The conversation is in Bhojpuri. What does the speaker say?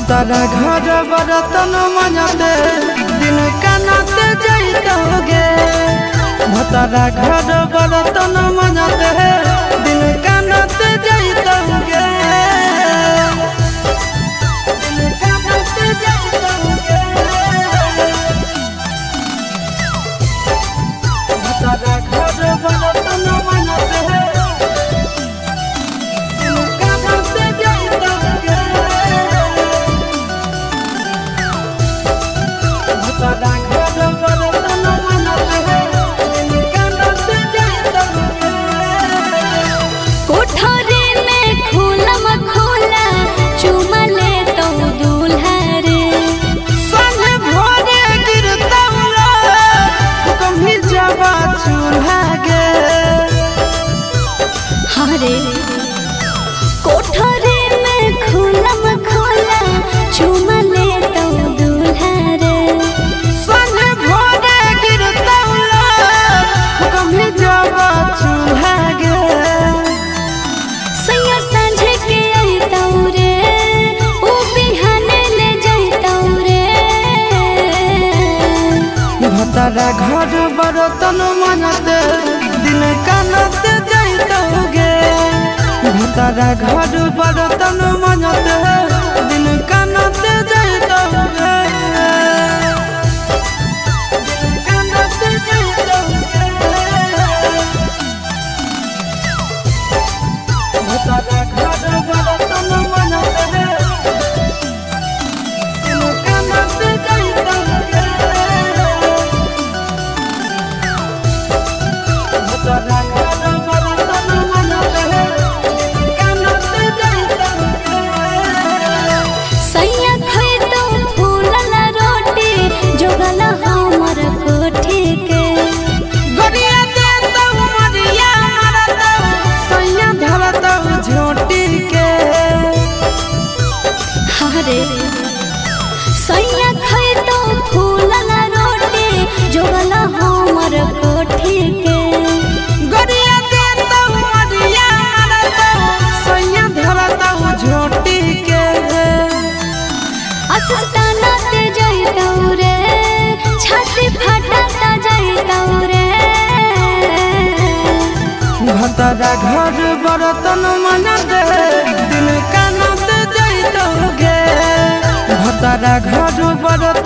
तारा घर बरतन मजाते दिन कानाते जाइतोगे तारा घर बरतन मजाते दिन कानाते जाइतोगे दिन कानाते जाइतोगे तारा घर बरतन मजाते दिन कानाते जाइतोगे तारा घर बरतन मजाते दिन कानाते जाइतोगे कोठरी में खुलम खुला चुमा ले तो दूल्हा रे सन भोरे गिरतौला कभी जावा चूल्हा गे हरे कोठरी में खुलम खुला चुमा ले तो दूल्हा रे सन भोरे गिरतौला कभी जावा चूल्हा गे सैया सांझे के अइतौ रे ओ बिहाने ले जइतौ रे तारा घर बरतन मजाते दिन कानाते जाइतोगे तारा घर बरतन मजाते दिन कानाते जाइतोगे दिन कानाते जाइतोगे तारा घर बरतन मजाते दिन कानाते जाइतोगे तारा घर बरतन मजाते दिन कानाते जाइतोगे सैया खइतौ फूलल रोटी जोगल हमर कोठी के गरिया देतौ मरिया मारतौ सैया धरतौ झोटी के हरे सैया खइतौ फूलल रोटी जोगल हमर कोठी के गरिया देतौ मरिया मारतौ सैया धरतौ झोटी के अस्ताना ते जइतौ रे छाती फटाता जइतौ रे तारा घर बरतन मजाते दिन कानाते जाइतोगे तारा घर बरतन